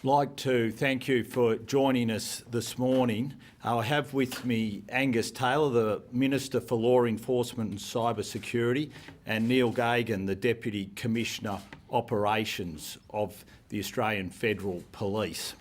I'd like to thank you for joining us this morning. I have with me Angus Taylor, the Minister for Law Enforcement and Cyber Security, and Neil Gagan, the Deputy Commissioner Operations of the Australian Federal Police.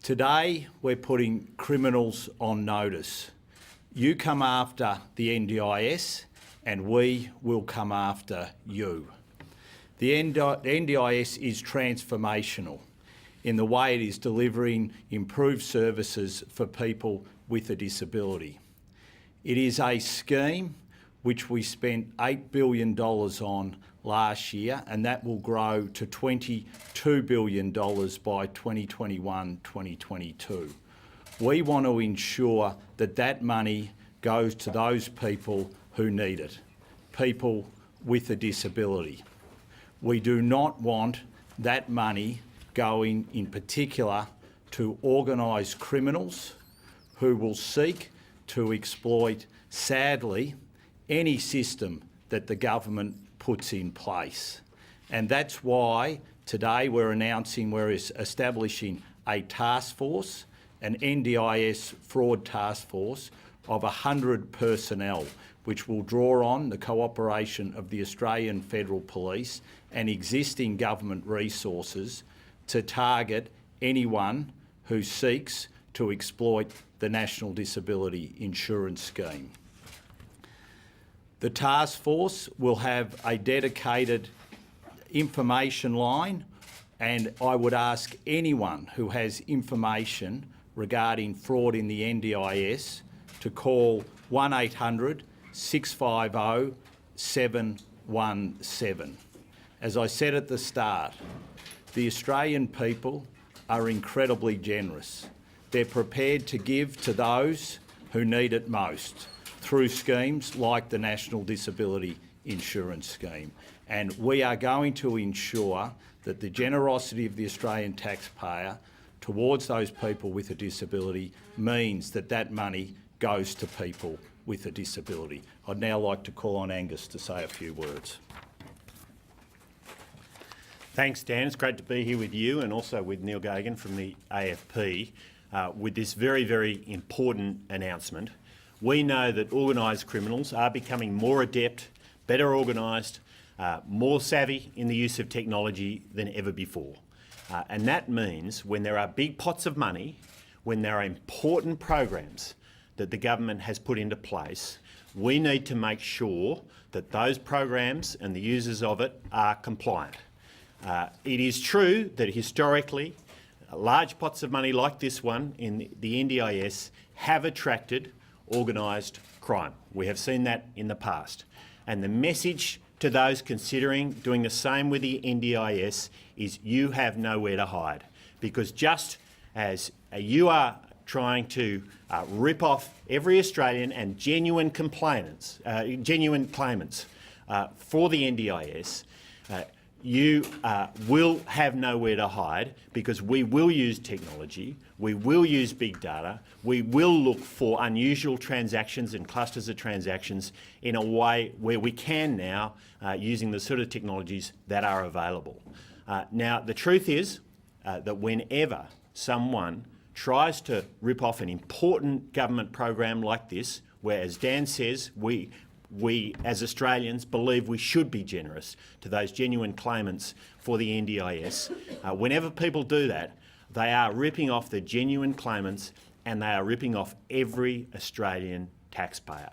Today, we're putting criminals on notice. You come after the NDIS and we will come after you. The NDIS is transformational in the way it is delivering improved services for people with a disability. It is a scheme which we spent $8 billion on last year, and that will grow to $22 billion by 2021-2022. We want to ensure that that money goes to those people who need it, people with a disability. We do not want that money going in particular to organised criminals who will seek to exploit, sadly, any system that the government puts in place. And that's why today we're announcing we're establishing a task force, an NDIS fraud task force of 100 personnel, which will draw on the cooperation of the Australian Federal Police and existing government resources to target anyone who seeks to exploit the National Disability Insurance Scheme. The task force will have a dedicated information line, and I would ask anyone who has information regarding fraud in the NDIS to call 1800 650 717. As I said at the start, the Australian people are incredibly generous. They're prepared to give to those who need it most through schemes like the National Disability Insurance Scheme. And we are going to ensure that the generosity of the Australian taxpayer towards those people with a disability means that that money goes to people with a disability. I'd now like to call on Angus to say a few words. Thanks, Dan. It's great to be here with you and also with Neil Gagan from the AFP with this very, very important announcement. We know that organised criminals are becoming more adept, better organised, more savvy in the use of technology than ever before. And that means when there are big pots of money, when there are important programs that the government has put into place, we need to make sure that those programs and the users of it are compliant. It is true that historically, large pots of money like this one in the NDIS have attracted organised crime. We have seen that in the past. And the message to those considering doing the same with the NDIS is you have nowhere to hide. Because just as you are trying to rip off every Australian and genuine claimants for the NDIS, you will have nowhere to hide because we will use technology, we will use big data, we will look for unusual transactions and clusters of transactions in a way where we can now using the sort of technologies that are available. Now, the truth is that whenever someone tries to rip off an important government program like this, where, as Dan says, we as Australians believe we should be generous to those genuine claimants for the NDIS. Whenever people do that, they are ripping off the genuine claimants and they are ripping off every Australian taxpayer.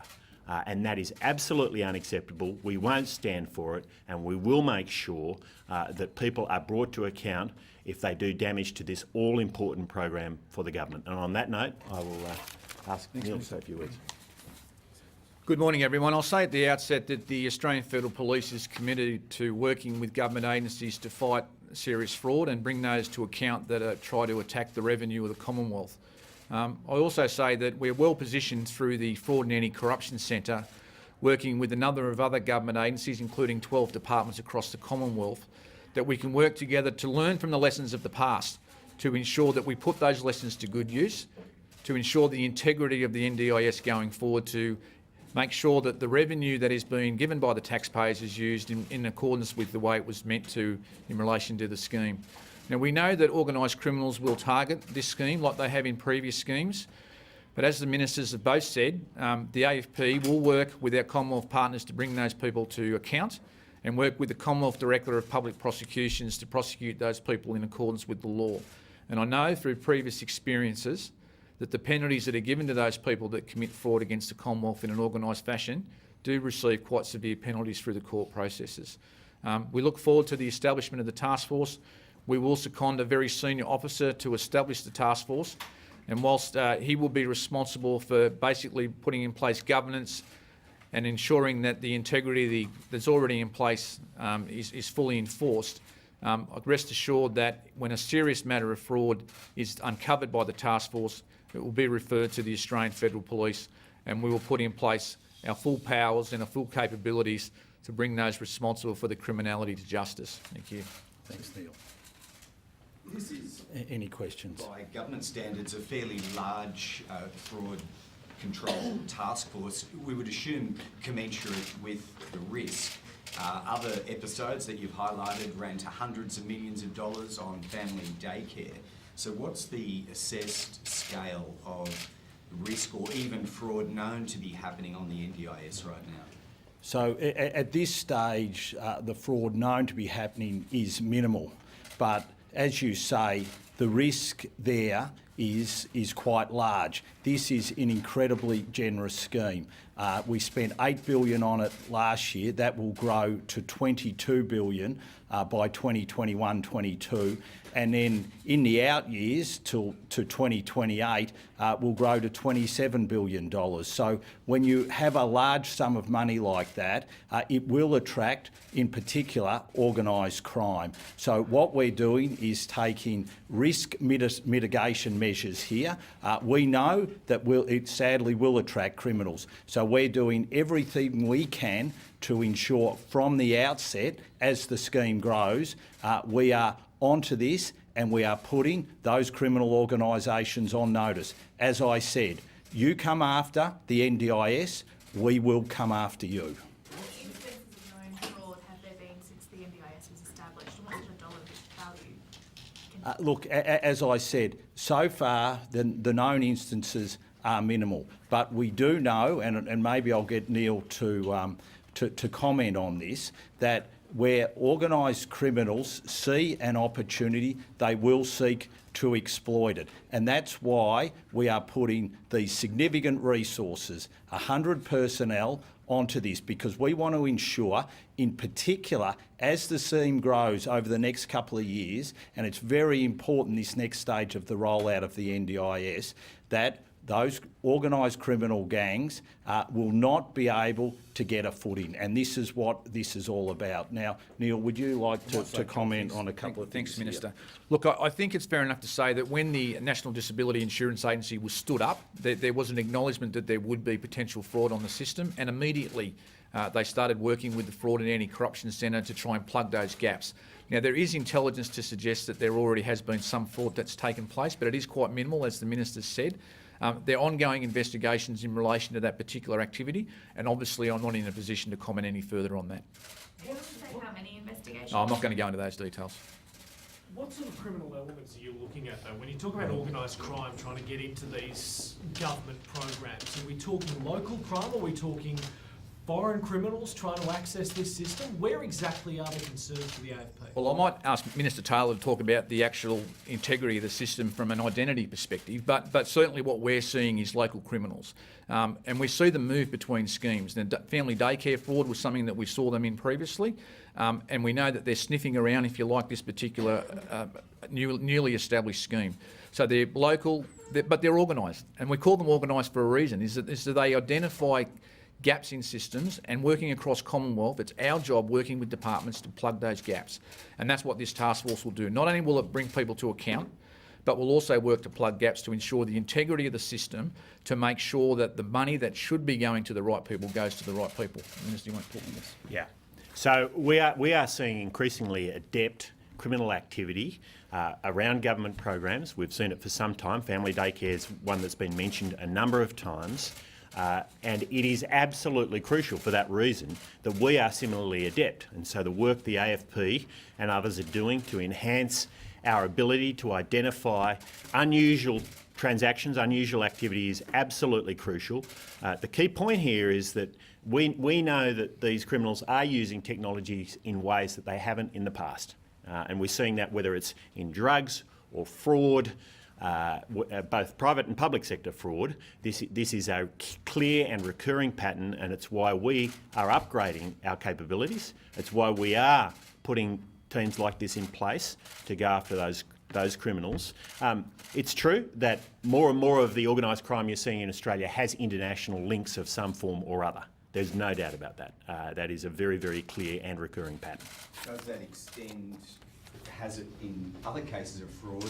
And that is absolutely unacceptable. We won't stand for it, and we will make sure that people are brought to account if they do damage to this all-important program for the government. And on that note, I will ask Neil to say a few words. Good morning, everyone. I'll say at the outset that the Australian Federal Police is committed to working with government agencies to fight serious fraud and bring those to account that try to attack the revenue of the Commonwealth. I also say that we're well positioned through the Fraud and Anti-Corruption Centre, working with a number of other government agencies, including 12 departments across the Commonwealth, that we can work together to learn from the lessons of the past, to ensure that we put those lessons to good use, to ensure the integrity of the NDIS going forward, to make sure that the revenue that is being given by the taxpayers is used in accordance with the way it was meant to in relation to the scheme. Now, we know that organised criminals will target this scheme like they have in previous schemes, but as the ministers have both said, the AFP will work with our Commonwealth partners to bring those people to account and work with the Commonwealth Director of Public Prosecutions to prosecute those people in accordance with the law. And I know through previous experiences that the penalties that are given to those people that commit fraud against the Commonwealth in an organised fashion do receive quite severe penalties through the court processes. We look forward to the establishment of the task force. We will second a very senior officer to establish the task force, and whilst he will be responsible for basically putting in place governance and ensuring that the integrity that's already in place is fully enforced, rest assured that when a serious matter of fraud is uncovered by the task force, it will be referred to the Australian Federal Police, and we will put in place our full powers and our full capabilities to bring those responsible for the criminality to justice. Thank you. Thanks, Neil. This is, any questions? by government standards, a fairly large fraud control task force. We would assume commensurate with the risk. Other episodes that you've highlighted ran to hundreds of millions of dollars on family daycare. So what's the assessed scale of risk or even fraud known to be happening on the NDIS right now? So at this stage, the fraud known to be happening is minimal. But as you say, the risk there is quite large. This is an incredibly generous scheme. We spent $8 billion on it last year. That will grow to $22 billion by 2021-22. And then in the out years to 2028, will grow to $27 billion. So when you have a large sum of money like that, it will attract, in particular, organised crime. So what we're doing is taking risk mitigation measures here. We know that it sadly will attract criminals. So we're doing everything we can to ensure from the outset, as the scheme grows, we are onto this and we are putting those criminal organisations on notice. As I said, you come after the NDIS, we will come after you. What instances of known fraud have there been since the NDIS was established? And what sort of dollar value? Look, as I said, so far the known instances are minimal, but we do know, and maybe I'll get Neil to comment on this, that where organised criminals see an opportunity, they will seek to exploit it. And that's why we are putting these significant resources, 100 personnel, onto this, because we want to ensure, in particular, as the scheme grows over the next couple of years, and it's very important this next stage of the rollout of the NDIS, that those organised criminal gangs will not be able to get a footing, and this is what this is all about. Now, Neil, would you like to comment on a couple of things? Thanks, Minister. Look, I think it's fair enough to say that when the National Disability Insurance Agency was stood up, there was an acknowledgement that there would be potential fraud on the system, and immediately they started working with the Fraud and Anti-Corruption Centre to try and plug those gaps. Now, there is intelligence to suggest that there already has been some fraud that's taken place, but it is quite minimal, as the Minister said. There are ongoing investigations in relation to that particular activity, and obviously I'm not in a position to comment any further on that. Can you say how many investigations? No, I'm not going to go into those details. What sort of criminal elements are you looking at, though? When you talk about organised crime trying to get into these government programs, are we talking local crime, or are we talking foreign criminals trying to access this system? Where exactly are the concerns for the AFP? Well, I might ask Minister Taylor to talk about the actual integrity of the system from an identity perspective, but certainly what we're seeing is local criminals. And we see them move between schemes. Now, family daycare fraud was something that we saw them in previously, and we know that they're sniffing around, if you like, this particular newly established scheme. So they're local, but they're organised, and we call them organised for a reason, is that they identify gaps in systems, and working across Commonwealth, it's our job working with departments to plug those gaps. And that's what this task force will do. Not only will it bring people to account, but we'll also work to plug gaps to ensure the integrity of the system, to make sure that the money that should be going to the right people goes to the right people. Minister, you want to talk on this? Yeah. So we are seeing increasingly adept criminal activity around government programs. We've seen it for some time. Family daycare is one that's been mentioned a number of times. And it is absolutely crucial for that reason that we are similarly adept. And so the work the AFP and others are doing to enhance our ability to identify unusual transactions, unusual activity is absolutely crucial. The key point here is that we know that these criminals are using technologies in ways that they haven't in the past. And we're seeing that whether it's in drugs or fraud, both private and public sector fraud. This is a clear and recurring pattern, and it's why we are upgrading our capabilities. It's why we are putting teams like this in place to go after those criminals. It's true that more and more of the organised crime you're seeing in Australia has international links of some form or other. There's no doubt about that. That is a very, very clear and recurring pattern. Does that extend, has it in other cases of fraud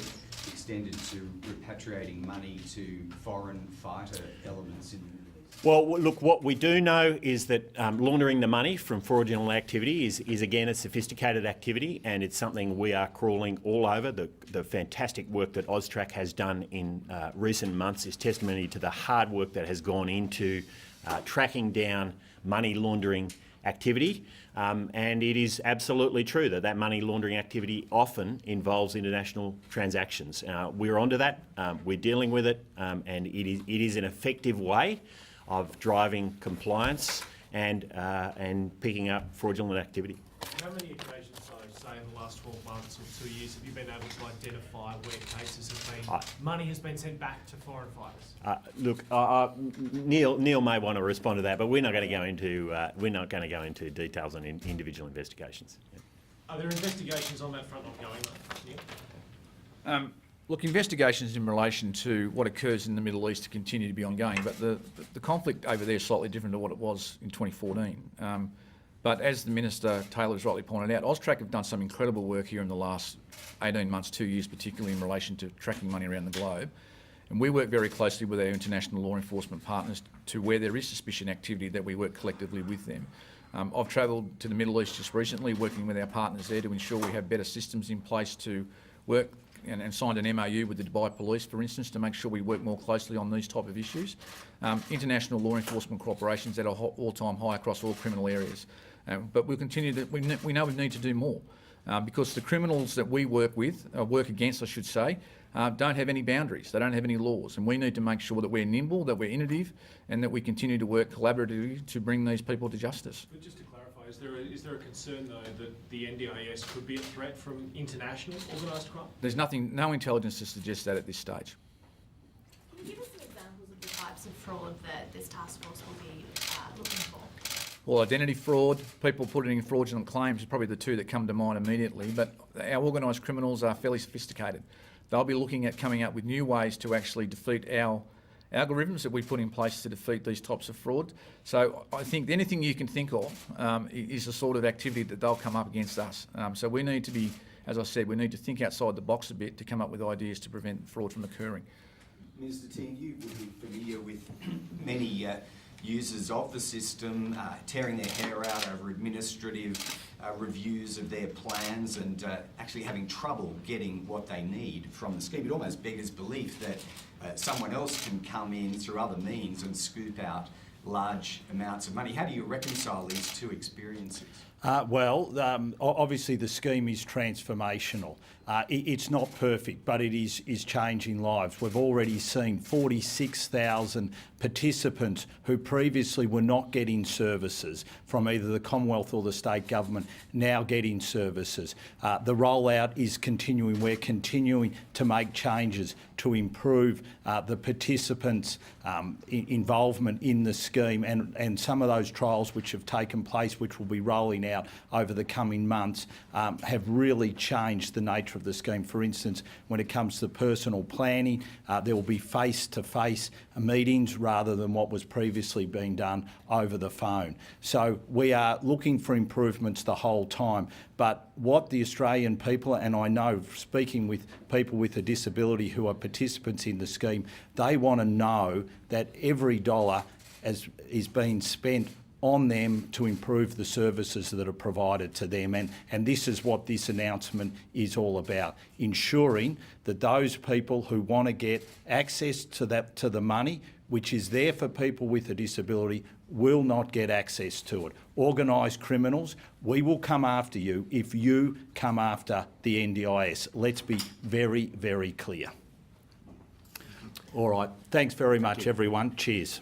extended to repatriating money to foreign fighter elements in the Middle East? Well, look, what we do know is that laundering the money from fraudulent activity is again a sophisticated activity, and it's something we are crawling all over. The fantastic work that AUSTRAC has done in recent months is testimony to the hard work that has gone into tracking down money laundering activity. And it is absolutely true that money laundering activity often involves international transactions. We're onto that, we're dealing with it, and it is an effective way of driving compliance and picking up fraudulent activity. How many occasions, say in the last 12 months or 2 years, have you been able to identify where cases have been, money has been sent back to foreign fighters? Look, Neil may want to respond to that, but we're not going to go into details on individual investigations. Yeah. Are there investigations on that front ongoing, Neil? Look, investigations in relation to what occurs in the Middle East continue to be ongoing, but the conflict over there is slightly different to what it was in 2014. But as the Minister Taylor has rightly pointed out, AUSTRAC have done some incredible work here in the last 18 months, 2 years, particularly in relation to tracking money around the globe. And we work very closely with our international law enforcement partners to where there is suspicion activity that we work collectively with them. I've travelled to the Middle East just recently, working with our partners there to ensure we have better systems in place to work and signed an MOU with the Dubai Police, for instance, to make sure we work more closely on these type of issues. International law enforcement cooperation is at an all-time high across all criminal areas. But we'll continue to, we know we need to do more because the criminals that we work with, work against I should say, don't have any boundaries, they don't have any laws, and we need to make sure that we're nimble, that we're innovative, and that we continue to work collaboratively to bring these people to justice. But just to clarify, is there a concern though that the NDIS could be a threat from international organised crime? There's no intelligence to suggest that at this stage. Can you give us some examples of the types of fraud that this task force will be looking for? Well, identity fraud, people putting in fraudulent claims are probably the two that come to mind immediately, but our organised criminals are fairly sophisticated. They'll be looking at coming up with new ways to actually defeat our algorithms that we put in place to defeat these types of fraud. So I think anything you can think of is the sort of activity that they'll come up against us. So we need to be, as I said, we need to think outside the box a bit to come up with ideas to prevent fraud from occurring. Mr. Tehan, you would be familiar with many users of the system tearing their hair out over administrative reviews of their plans and actually having trouble getting what they need from the scheme. It almost beggars belief that someone else can come in through other means and scoop out large amounts of money. How do you reconcile these two experiences? Obviously the scheme is transformational. It's not perfect, but it is changing lives. We've already seen 46,000 participants who previously were not getting services from either the Commonwealth or the state government now getting services. The rollout is continuing. We're continuing to make changes to improve the participants' involvement in the scheme, and some of those trials which have taken place, which will be rolling out over the coming months, have really changed the nature of the scheme. For instance, when it comes to personal planning, there will be face-to-face meetings rather than what was previously being done over the phone. So we are looking for improvements the whole time. But what the Australian people, and I know speaking with people with a disability who are participants in the scheme, they want to know that every dollar is being spent on them to improve the services that are provided to them. And this is what this announcement is all about, ensuring that those people who want to get access to the money, which is there for people with a disability, will not get access to it. Organised criminals, we will come after you if you come after the NDIS. Let's be very, very clear. All right. Thanks very much, everyone. Cheers.